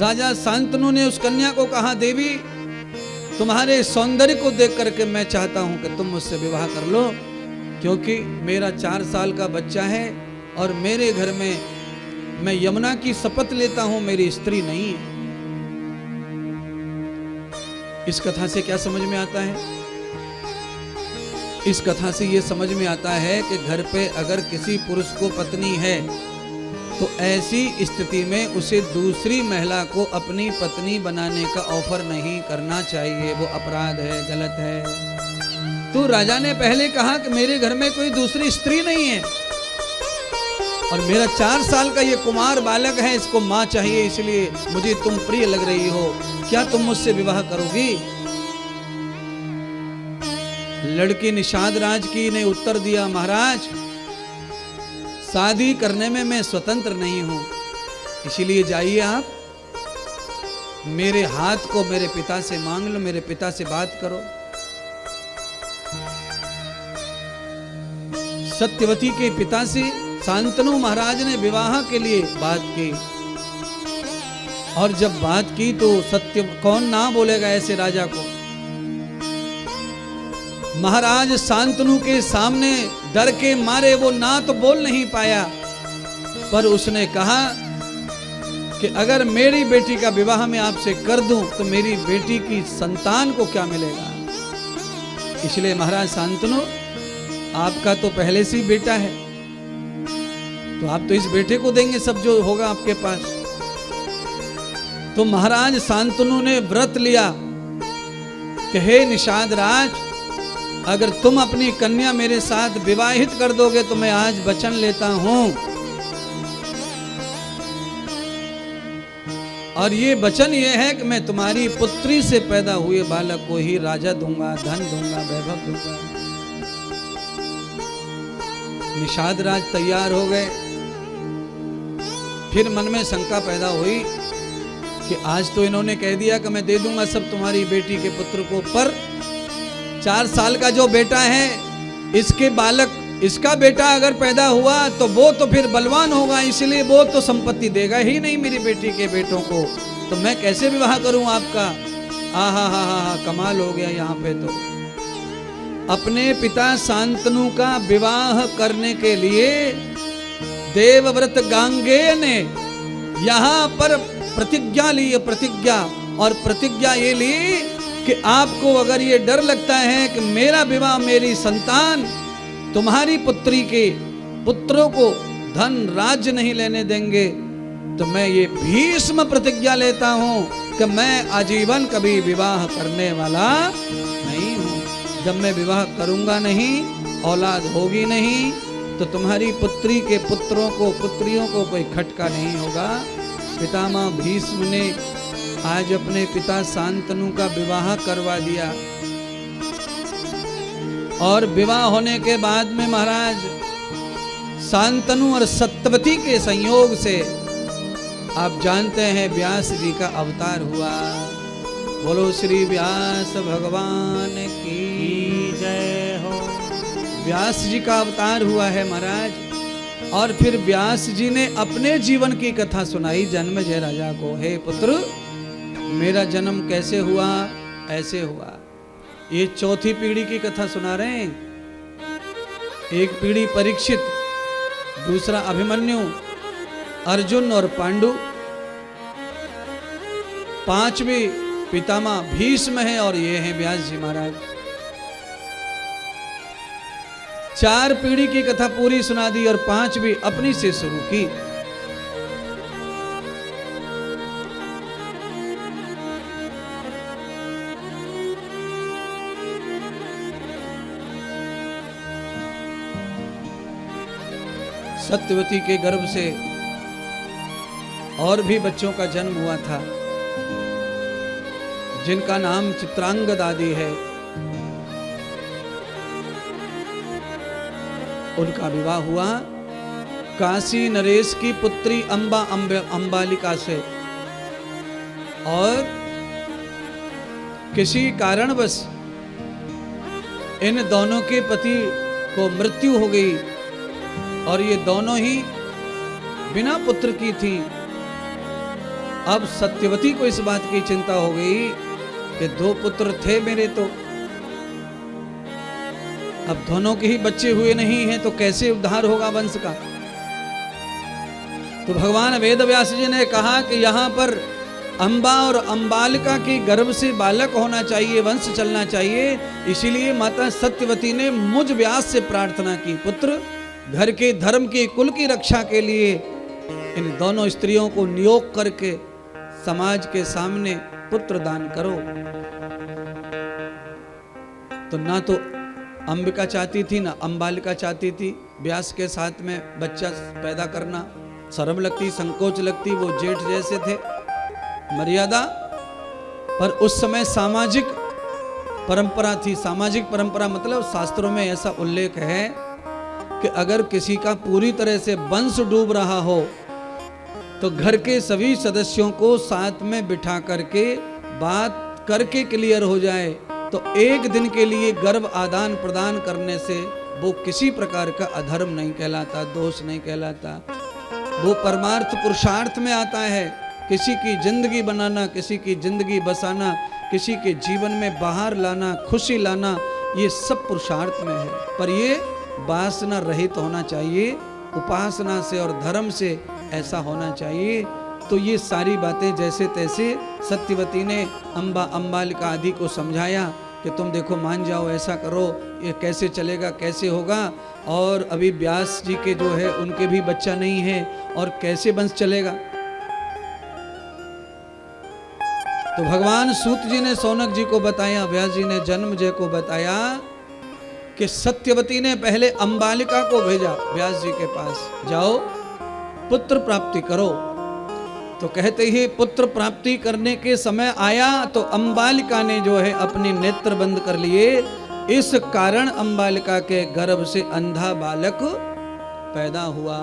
राजा शांतनु ने उस कन्या को कहा, देवी तुम्हारे सौंदर्य को देख करके मैं चाहता हूं कि तुम मुझसे विवाह कर लो, क्योंकि मेरा 4 साल का बच्चा है और मेरे घर में मैं यमुना की शपथ लेता हूं मेरी स्त्री नहीं है। इस कथा से क्या समझ में आता है? इस कथा से यह समझ में आता है कि घर पे अगर किसी पुरुष को पत्नी है तो ऐसी स्थिति में उसे दूसरी महिला को अपनी पत्नी बनाने का ऑफर नहीं करना चाहिए, वो अपराध है, गलत है। तो राजा ने पहले कहा कि मेरे घर में कोई दूसरी स्त्री नहीं है और मेरा 4 साल का ये कुमार बालक है, इसको मां चाहिए, इसलिए मुझे तुम प्रिय लग रही हो, क्या तुम मुझसे विवाह करोगी? लड़की निषाद राज की ने उत्तर दिया, महाराज शादी करने में मैं स्वतंत्र नहीं हूं, इसीलिए जाइए आप मेरे हाथ को मेरे पिता से मांग लो, मेरे पिता से बात करो। सत्यवती के पिता से शांतनु महाराज ने विवाह के लिए बात की और जब बात की तो सत्य कौन ना बोलेगा ऐसे राजा को। महाराज शांतनु के सामने डर के मारे वो ना तो बोल नहीं पाया, पर उसने कहा कि अगर मेरी बेटी का विवाह मैं आपसे कर दूं तो मेरी बेटी की संतान को क्या मिलेगा। इसलिए महाराज शांतनु आपका तो पहले से ही बेटा है, तो आप तो इस बेटे को देंगे सब जो होगा आपके पास। तो महाराज शांतनु ने व्रत लिया कि हे निषाद राज, अगर तुम अपनी कन्या मेरे साथ विवाहित कर दोगे तो मैं आज वचन लेता हूं, और ये वचन ये है कि मैं तुम्हारी पुत्री से पैदा हुए बालक को ही राजा दूंगा, धन दूंगा, वैभव दूंगा। निषाद राज तैयार हो गए। फिर मन में शंका पैदा हुई कि आज तो इन्होंने कह दिया कि मैं दे दूंगा सब तुम्हारी बेटी के पुत्र को, पर 4 साल का जो बेटा है इसके बालक, इसका बेटा अगर पैदा हुआ तो वो तो फिर बलवान होगा, इसलिए वो तो संपत्ति देगा ही नहीं मेरी बेटी के बेटों को, तो मैं कैसे विवाह करूं आपका। हा, कमाल हो गया। यहाँ पे तो अपने पिता शांतनु का विवाह करने के लिए देवव्रत गांगेय ने यहाँ पर प्रतिज्ञा ली, प्रतिज्ञा, और प्रतिज्ञा ये ली कि आपको अगर ये डर लगता है कि मेरा विवाह, मेरी संतान तुम्हारी पुत्री के पुत्रों को धन राज्य नहीं लेने देंगे, तो मैं ये भीष्म प्रतिज्ञा लेता हूं कि मैं आजीवन कभी विवाह करने वाला नहीं हूं। जब मैं विवाह करूंगा नहीं, औलाद होगी नहीं, तो तुम्हारी पुत्री के पुत्रों को, पुत्रियों को कोई खटका नहीं होगा। पितामह भीष्म ने आज अपने पिता शांतनु का विवाह करवा दिया, और विवाह होने के बाद में महाराज शांतनु और सत्यवती के संयोग से आप जानते हैं व्यास जी का अवतार हुआ। बोलो श्री व्यास भगवान की जय हो। व्यास जी का अवतार हुआ है महाराज। और फिर व्यास जी ने अपने जीवन की कथा सुनाई जन्मेजय राजा को। हे पुत्र, मेरा जन्म कैसे हुआ? ऐसे हुआ। ये चौथी पीढ़ी की कथा सुना रहे हैं। एक पीढ़ी परीक्षित, दूसरा अभिमन्यु, अर्जुन और पांडु, पांचवी पितामह भीष्म है, और ये हैं व्यास जी महाराज। 4 पीढ़ी की कथा पूरी सुना दी और 5वीं अपनी से शुरू की। सत्यवती के गर्भ से और भी बच्चों का जन्म हुआ था, जिनका नाम चित्रांगद आदि है। उनका विवाह हुआ काशी नरेश की पुत्री अंबालिका से, और किसी कारणवश इन दोनों के पति को मृत्यु हो गई, और ये दोनों ही बिना पुत्र की थी। अब सत्यवती को इस बात की चिंता हो गई कि 2 पुत्र थे मेरे, तो अब दोनों के ही बच्चे हुए नहीं हैं, तो कैसे उद्धार होगा वंश का। तो भगवान वेदव्यास जी ने कहा कि यहाँ पर अंबा और अंबालिका के गर्भ से बालक होना चाहिए, वंश चलना चाहिए। इसीलिए माता सत्यवती ने मुझ व्यास से प्रार्थना की, पुत्र घर के धर्म के कुल की रक्षा के लिए इन दोनों स्त्रियों को नियोग करके समाज के सामने पुत्र दान करो। तो ना तो अंबिका चाहती थी ना अंबालिका चाहती थी व्यास के साथ में बच्चा पैदा करना, शर्म लगती, संकोच लगती, वो जेठ जैसे थे, मर्यादा। पर उस समय सामाजिक परंपरा थी। सामाजिक परंपरा मतलब शास्त्रों में ऐसा उल्लेख है कि अगर किसी का पूरी तरह से वंश डूब रहा हो तो घर के सभी सदस्यों को साथ में बिठा करके बात करके क्लियर हो जाए तो 1 दिन के लिए गर्भ आदान प्रदान करने से वो किसी प्रकार का अधर्म नहीं कहलाता, दोष नहीं कहलाता। वो परमार्थ पुरुषार्थ में आता है। किसी की जिंदगी बनाना, किसी की जिंदगी बसाना, किसी के जीवन में बाहर लाना, खुशी लाना, ये सब पुरुषार्थ में है। पर ये वासना रहित होना चाहिए, उपासना से और धर्म से ऐसा होना चाहिए। तो ये सारी बातें जैसे तैसे सत्यवती ने अंबा अंबालिका आदि को समझाया कि तुम देखो मान जाओ, ऐसा करो, ये कैसे चलेगा, कैसे होगा। और अभी व्यास जी के जो है उनके भी बच्चा नहीं है और कैसे वंश चलेगा। तो भगवान सूत जी ने सौनक जी को बताया, व्यास जी ने जन्मजय को बताया कि सत्यवती ने पहले अंबालिका को भेजा व्यास जी के पास, जाओ पुत्र प्राप्ति करो। तो कहते ही पुत्र प्राप्ति करने के समय आया तो अंबालिका ने जो है अपने नेत्र बंद कर लिए। इस कारण अंबालिका के गर्भ से अंधा बालक पैदा हुआ।